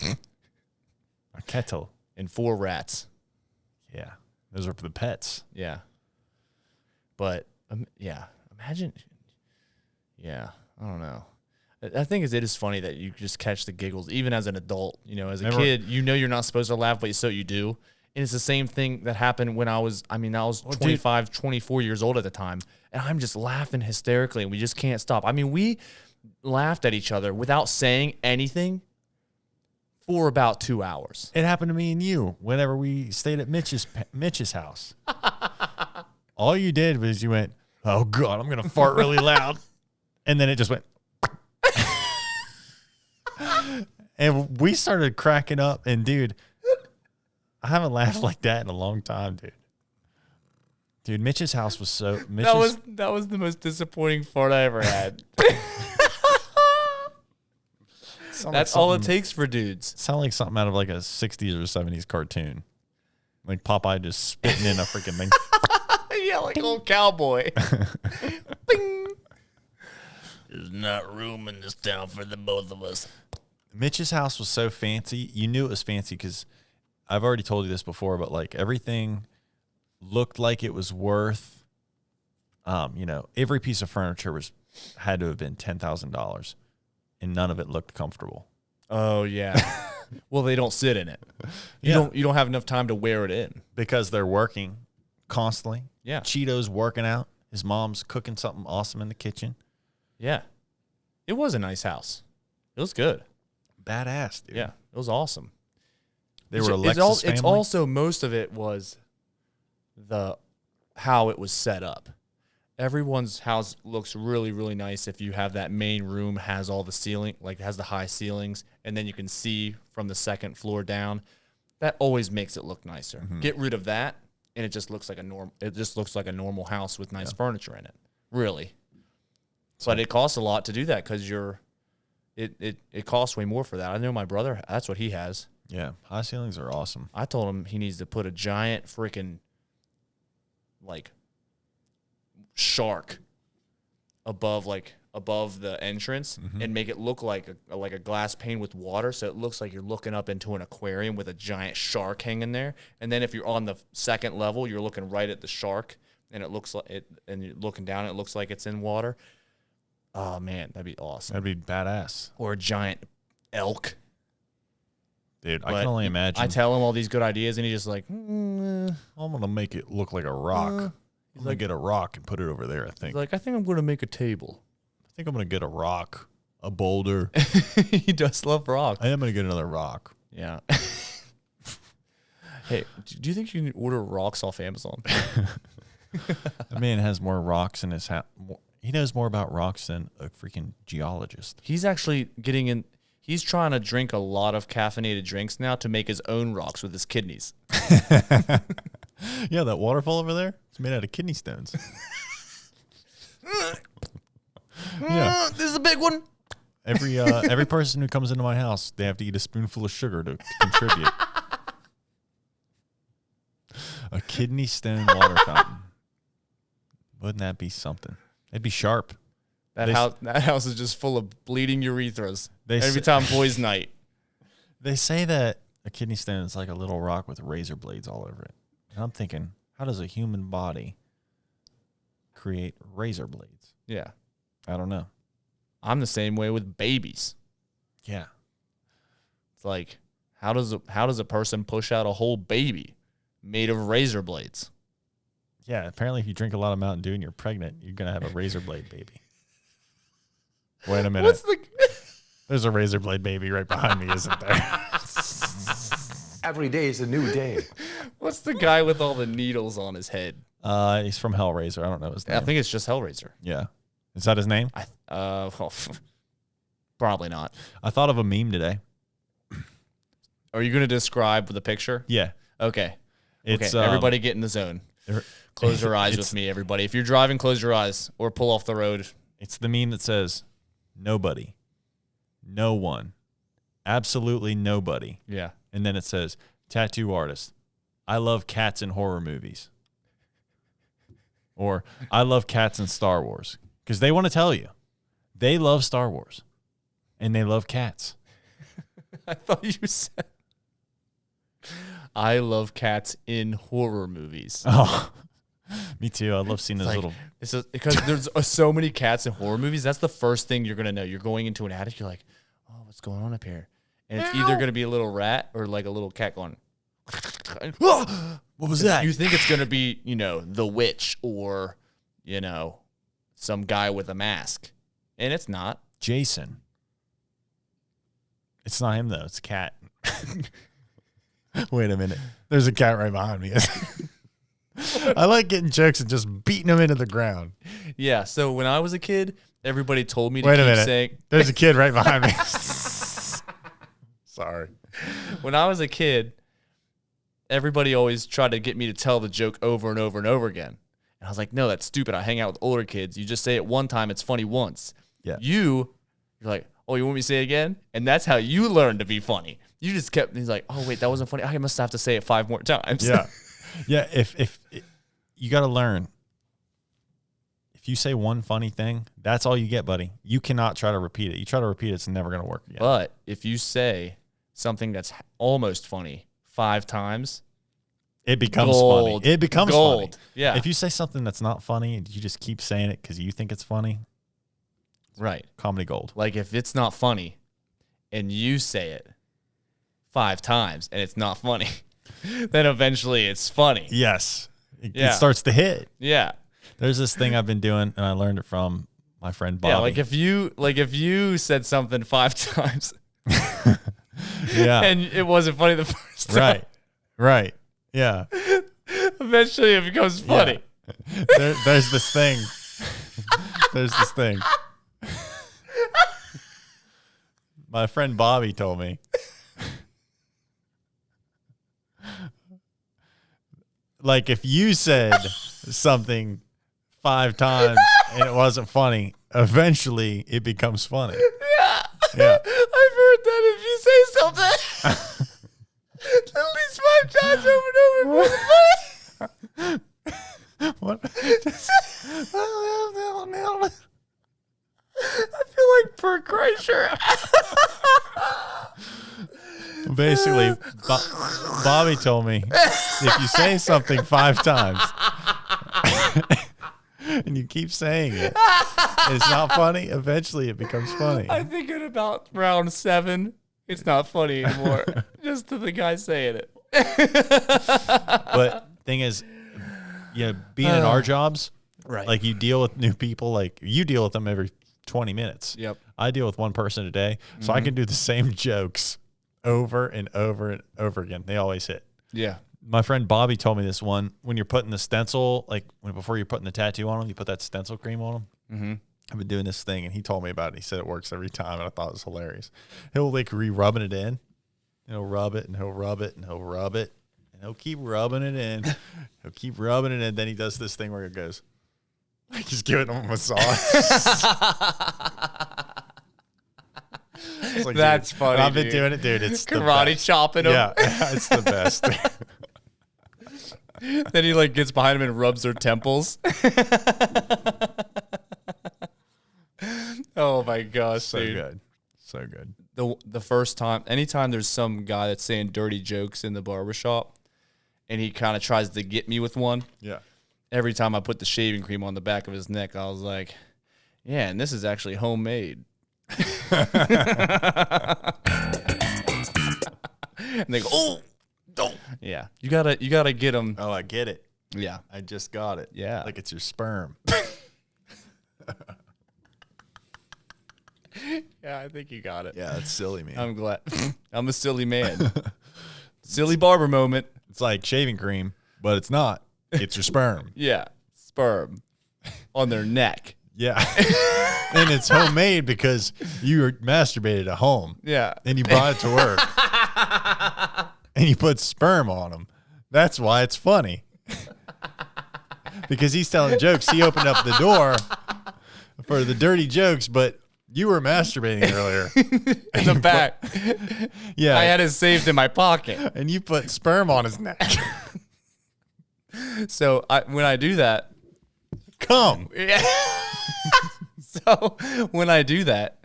A kettle. And 4 rats. Yeah. Those are for the pets. Yeah. But, yeah. Imagine. Yeah. I don't know. I think it is funny that you just catch the giggles, even as an adult. You know, as a kid, you know you're not supposed to laugh, but so you do. And it's the same thing that happened when I was 25, 24 years old at the time. And I'm just laughing hysterically, and we just can't stop. I mean, we laughed at each other without saying anything for about 2 hours. It happened to me and you whenever we stayed at Mitch's house. All you did was you went, oh, God, I'm going to fart really loud. And then it just went. And we started cracking up. And, dude, I haven't laughed like that in a long time, dude. Dude, Mitch's house was so... That was the most disappointing fart I ever had. That's all it takes for dudes. Sound like something out of like a 60s or 70s cartoon. Like Popeye just spitting in a freaking thing. Yeah, like an old cowboy. Bing. There's not room in this town for the both of us. Mitch's house was so fancy. You knew it was fancy because I've already told you this before, but like everything looked like it was worth, every piece of furniture had to have been $10,000, and none of it looked comfortable. Oh yeah. Well, they don't sit in it. You don't have enough time to wear it in because they're working constantly. Yeah. Cheeto's working out. His mom's cooking something awesome in the kitchen. Yeah. It was a nice house. It was good. Badass, dude. Yeah. It was awesome. They were Alexa's family. It's also, most of it was how it was set up. Everyone's house looks really, really nice if you have that main room has all the ceiling, like it has the high ceilings, and then you can see from the second floor down. That always makes it look nicer. Mm-hmm. Get rid of that, and it just looks like a normal house with nice furniture in it. Really. But it costs a lot to do that because it costs way more for that. I know my brother, that's what he has. Yeah, high ceilings are awesome. I told him he needs to put a giant freaking like shark above the entrance and make it look like a glass pane with water, so it looks like you're looking up into an aquarium with a giant shark hanging there. And then if you're on the second level, you're looking right at the shark, and it looks like it, and you're looking down, it looks like it's in water. Oh man, that'd be awesome. That'd be badass. Or a giant elk. Dude, I can only imagine. I tell him all these good ideas, and he's just like, I'm going to make it look like a rock. I'm going to get a rock and put it over there, I think. He's like, I think I'm going to make a table. I think I'm going to get a rock, a boulder. He does love rocks. I am going to get another rock. Yeah. Hey, do you think you can order rocks off Amazon? That man has more rocks in his house. He knows more about rocks than a freaking geologist. He's actually getting in. He's trying to drink a lot of caffeinated drinks now to make his own rocks with his kidneys. Yeah, that waterfall over there, it's made out of kidney stones. Yeah. This is a big one. Every person who comes into my house, they have to eat a spoonful of sugar to contribute. A kidney stone water fountain. Wouldn't that be something? It'd be sharp. That house is just full of bleeding urethras. They Every time boys' night. They say that a kidney stone is like a little rock with razor blades all over it. And I'm thinking, how does a human body create razor blades? Yeah. I don't know. I'm the same way with babies. Yeah. It's like, how does a person push out a whole baby made of razor blades? Yeah, apparently if you drink a lot of Mountain Dew and you're pregnant, you're going to have a razor blade baby. Wait a minute. There's a razor blade baby right behind me, isn't there? Every day is a new day. What's the guy with all the needles on his head? He's from Hellraiser. I don't know his name. I think it's just Hellraiser. Yeah. Is that his name? Well, probably not. I thought of a meme today. Are you going to describe the picture? Yeah. Okay. It's everybody get in the zone. Close your eyes with me, everybody. If you're driving, close your eyes or pull off the road. It's the meme that says, nobody, no one, absolutely nobody. Yeah. And then it says, tattoo artist, I love cats in horror movies. Or, I love cats in Star Wars. Because they want to tell you, they love Star Wars. And they love cats. I thought you said, I love cats in horror movies. Oh, me too. I love seeing those little. It's because there's so many cats in horror movies. That's the first thing you're gonna know. You're going into an attic. You're like, oh, what's going on up here? And it's either gonna be a little rat or like a little cat going. What was that? You think it's gonna be, the witch or, some guy with a mask, and it's not. Jason. It's not him though. It's a cat. Wait a minute. There's a cat right behind me. I like getting jokes and just beating them into the ground. Yeah. So when I was a kid, everybody told me to Wait a keep minute. saying. There's a kid right behind me. Sorry. When I was a kid, everybody always tried to get me to tell the joke over and over and over again. And I was like, no, that's stupid. I hang out with older kids. You just say it one time. It's funny once. Yeah. You're like, oh, you want me to say it again? And that's how you learn to be funny. You just kept, he's like, oh, wait, that wasn't funny. I must have to say it 5 more times. Yeah. Yeah. If you got to learn, if you say one funny thing, that's all you get, buddy. You cannot try to repeat it. You try to repeat it, it's never going to work again. But if you say something that's almost funny 5 times, it becomes gold. funny. It becomes gold. funny. Yeah. If you say something that's not funny and you just keep saying it because you think it's funny, right. Comedy gold. Like if it's not funny and you say it 5 times and it's not funny, then eventually it's funny. Yes. It starts to hit. Yeah. There's this thing I've been doing, and I learned it from my friend Bobby. Yeah, like if you said something 5 times, yeah, and it wasn't funny the first time, right, yeah. Eventually, it becomes funny. Yeah. There's this thing. There's this thing. My friend Bobby told me. Like if you said something 5 times and it wasn't funny, eventually it becomes funny. Yeah. Yeah. I've heard that if you say something at least 5 times over and over, funny. What? I feel like Bert Kreischer. Basically, Bobby told me if you say something 5 times and you keep saying it, and it's not funny, eventually it becomes funny. I think at about round 7, it's not funny anymore. Just to the guy saying it. But thing is, being in our jobs, right? like you deal with new people, like you deal with them every 20 minutes. Yep. I deal with one person a day, so I can do the same jokes over and over and over again. They always hit. Yeah. My friend Bobby told me this one, when you're putting the stencil, like before you're putting the tattoo on them, you put that stencil cream on them. Mm-hmm. I've been doing this thing, and he told me about it. He said it works every time, and I thought it was hilarious. He'll like re-rubbing it in, and he'll rub it, and he'll rub it, and he'll rub it, and he'll keep rubbing it in. He'll keep rubbing it in. Then he does this thing where it goes, like he's giving him a massage. Like, that's dude, funny. I've been doing it, dude. It's karate chopping him. Yeah, it's the best. Then he like gets behind him and rubs their temples. Oh my gosh, So dude. good. So good. The first time, anytime there's some guy that's saying dirty jokes in the barbershop and he kind of tries to get me with one, Yeah. every time I put the shaving cream on the back of his neck, I was like, yeah, and this is actually homemade. And they go, oh, don't. Yeah, you gotta get them. Oh, I get it. Yeah, I just got it. Yeah. Like it's your sperm. yeah, I think you got it. Yeah, that's silly, man. I'm glad. I'm a silly man. Silly barber moment. It's like shaving cream, but it's not. It's your sperm. Yeah, sperm on their neck. Yeah. And it's homemade because you were masturbated at home. Yeah, And you brought it to work. And you put sperm on them. That's why it's funny. Because he's telling jokes. He opened up the door for the dirty jokes, but you were masturbating earlier. in the back. Yeah. I had it saved in my pocket. And you put sperm on his neck. So when I do that, Come. yeah. So when I do that,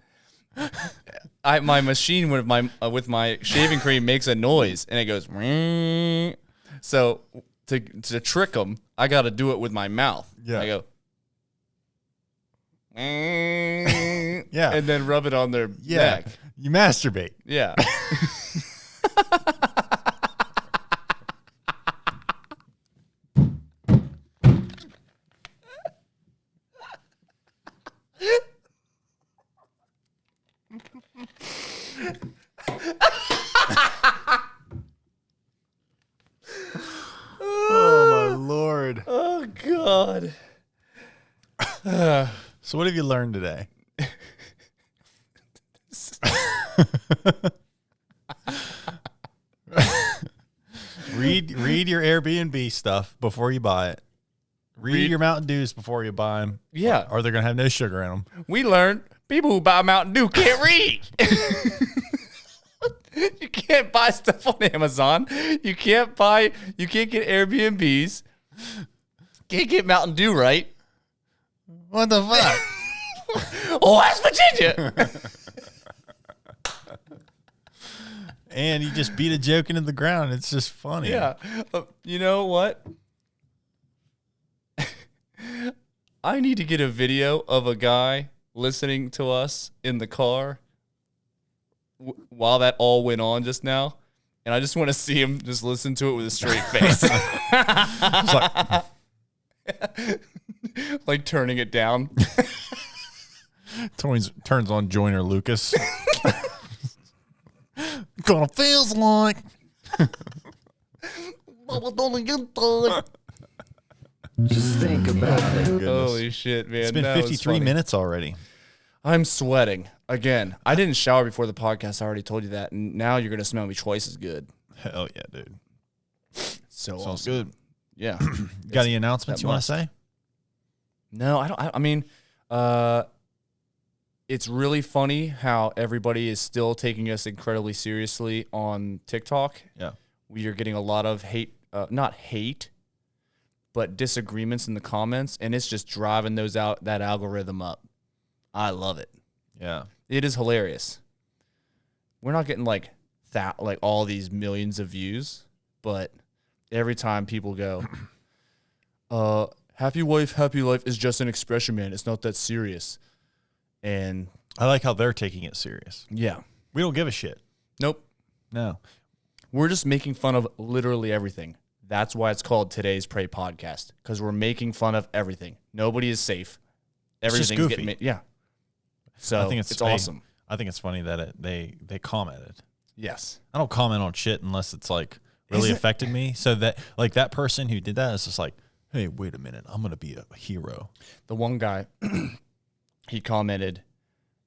my machine with my shaving cream makes a noise and it goes. Ring. So to trick them, I got to do it with my mouth. Yeah. I go. Yeah. And then rub it on their Yeah. neck. You masturbate. Yeah. Oh, my Lord. Oh God. So what have you learned today? Read your Airbnb stuff before you buy it. Read your Mountain Dews before you buy them. Yeah. Or they're going to have no sugar in them. We learned people who buy Mountain Dew can't read. You can't buy stuff on Amazon. You can't get Airbnbs. Can't get Mountain Dew right. What the fuck? Oh, West Virginia. And you just beat a joke into the ground. It's just funny. Yeah. You know what? I need to get a video of a guy listening to us in the car while that all went on just now. And I just want to see him just listen to it with a straight face. Like turning it down. Turns on Joyner Lucas. Gonna feels like. Just think about it. Holy shit, man. It's been that was 53 funny. minutes already. I'm sweating. Again, I didn't shower before the podcast. I already told you that. And now you're going to smell me twice as good. Hell yeah, dude. So Sounds awesome. good. Yeah. Got any announcements you want to say? No, I don't. I mean, it's really funny how everybody is still taking us incredibly seriously on TikTok. Yeah. We are getting a lot of hate, not hate, but disagreements in the comments, and it's just driving that algorithm up. I love it. Yeah. It is hilarious. We're not getting like all these millions of views, but every time people go, happy wife, happy life is just an expression, man. It's not that serious. And I like how they're taking it serious. yeah. We don't give a shit. Nope. No. We're just making fun of literally everything. That's why it's called Today's Prey Podcast, because we're making fun of everything. Nobody is safe. It's just Everything's goofy. getting made. Yeah. So I think it's awesome. I think it's funny that they commented. Yes. I don't comment on shit unless it's like really Isn't- affected me. So that like that person who did that is just like, hey, wait a minute, I'm gonna be a hero. The one guy, he commented,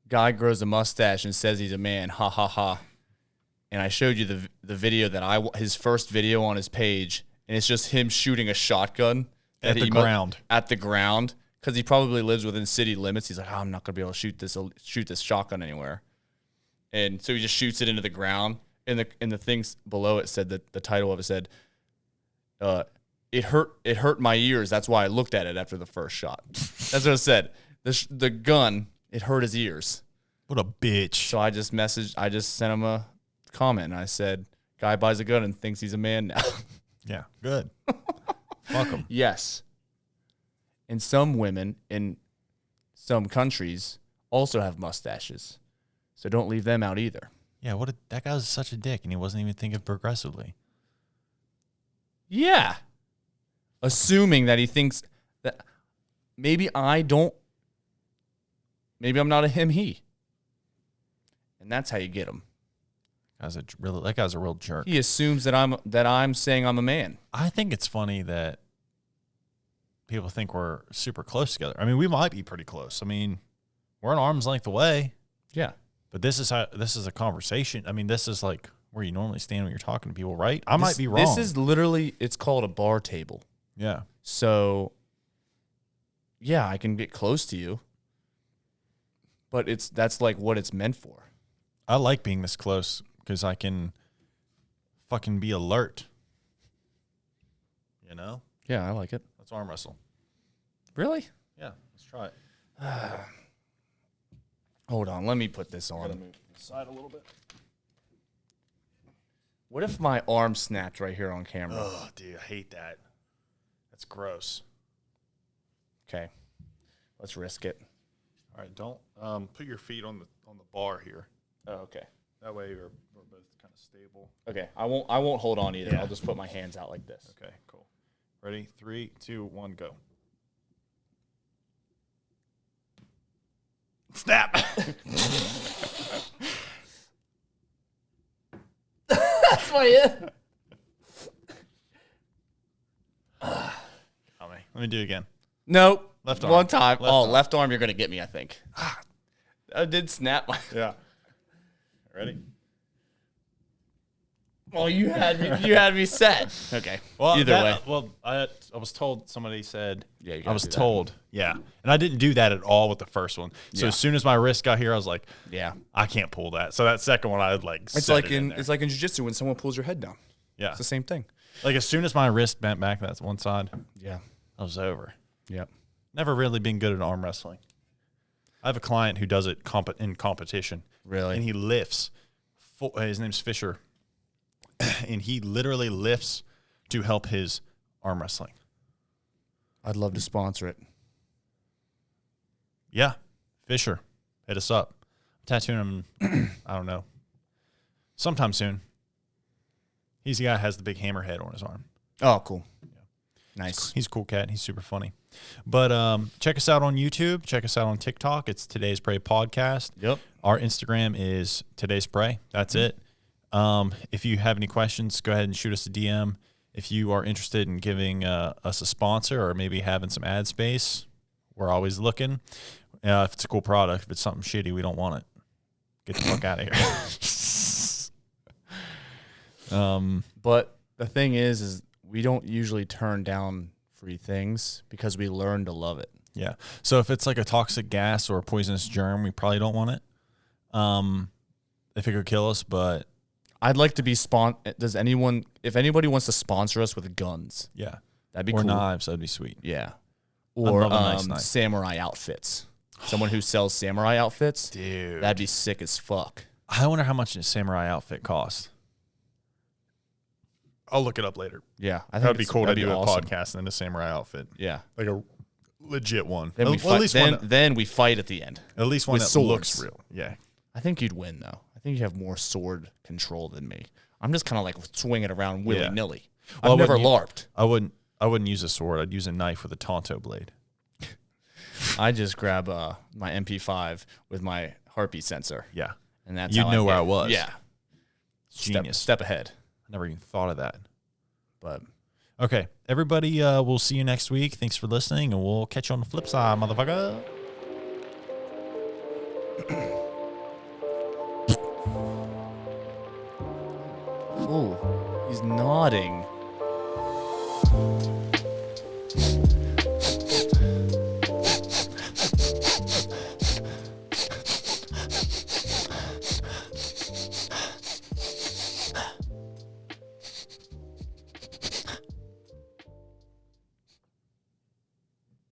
guy grows a mustache and says he's a man, ha ha ha. And I showed you the video that his first video on his page, and it's just him shooting a shotgun At the ground. At the ground, because he probably lives within city limits. He's like, I'm not gonna be able to shoot this shotgun anywhere. And so he just shoots it into the ground. And the things below it said that the title of it said, it hurt my ears. That's why I looked at it after the first shot. That's what I said. The gun, it hurt his ears. What a bitch. So I just sent him a comment, and I said, guy buys a gun and thinks he's a man now. Yeah, good. Fuck him. Yes. And some women in some countries also have mustaches. So don't leave them out either. Yeah, that guy was such a dick, and he wasn't even thinking progressively. Yeah. Assuming that he thinks that maybe I'm not a him, he. And that's how you get him. That guy's a real jerk. He assumes that I'm saying I'm a man. I think it's funny that people think we're super close together. I mean, we might be pretty close. I mean, we're an arm's length away. Yeah. But this is a conversation. I mean, this is like where you normally stand when you're talking to people, right? I might be wrong. This is literally, it's called a bar table. Yeah. So, yeah, I can get close to you. But that's like what it's meant for. I like being this close because I can fucking be alert. You know? Yeah, I like it. Let's arm wrestle. Really? Yeah, let's try it. Hold on, let me put this on. Move aside a little bit. What if my arm snapped right here on camera? Oh, dude, I hate that. That's gross. Okay, let's risk it. All right, don't put your feet on the bar here. Oh, okay. That way we're both kind of stable. Okay, I won't hold on either. Yeah. I'll just put my hands out like this. Okay, cool. Ready? 3, 2, 1, go. Snap. That's my it. Let me do it again. Nope. Left arm. One time. Left arm. Left arm. You're gonna get me. I think. I did snap my. Yeah. Ready? Well, you had me set. Okay. Well, either way. Well, I was told, somebody said, Yeah, you I gotta was do that. told, yeah. And I didn't do that at all with the first one. So Yeah. as soon as my wrist got here, I was like, Yeah. I can't pull that. So that second one, I would like, It's set like it in there. it's like in jiu-jitsu when someone pulls your head down. Yeah. It's the same thing. Like as soon as my wrist bent back, that's one side, Yeah. I was over. Yep. Never really been good at arm wrestling. I have a client who does it in competition. Really? And he lifts. His name's Fisher. And he literally lifts to help his arm wrestling. I'd love to sponsor it. Yeah. Fisher. Hit us up. I'm tattooing him, I don't know, sometime soon. He's the guy who has the big hammerhead on his arm. Oh, cool. Nice. He's a cool cat. He's super funny. But check us out on YouTube. Check us out on TikTok. It's Today's Pray Podcast. Yep. Our Instagram is Today's Pray. That's it. If you have any questions, go ahead and shoot us a DM. If you are interested in giving us a sponsor or maybe having some ad space, we're always looking. If it's a cool product, if it's something shitty, we don't want it. Get the fuck out of here. But the thing is we don't usually turn down free things because we learn to love it. Yeah. So if it's like a toxic gas or a poisonous germ, we probably don't want it. If it could kill us, but I'd like to be if anybody wants to sponsor us with guns, yeah, that'd be or cool. knives, that'd be sweet. Yeah. Or love a nice knife. samurai outfits. Someone who sells samurai outfits. Dude. That'd be sick as fuck. I wonder how much a samurai outfit costs. I'll look it up later. Yeah. I think That'd be cool to that'd do be a awesome. podcast in a samurai outfit. Yeah. Like a legit one. Then we Well, fight, at least one. then we fight at the end. At least one with that swords. looks real. Yeah. I think you'd win, though. I think you have more sword control than me. I'm just kind of like swinging around willy-nilly. Well, I've never I wouldn't LARPed. I wouldn't use a sword. I'd use a knife with a Tonto blade. I just grab my MP5 with my heartbeat sensor. Yeah. And that's You'd how know I where get- I was. Yeah. Genius. Step ahead. I never even thought of that. But Okay. Everybody, we'll see you next week. Thanks for listening, and we'll catch you on the flip side, motherfucker. ooh, he's nodding.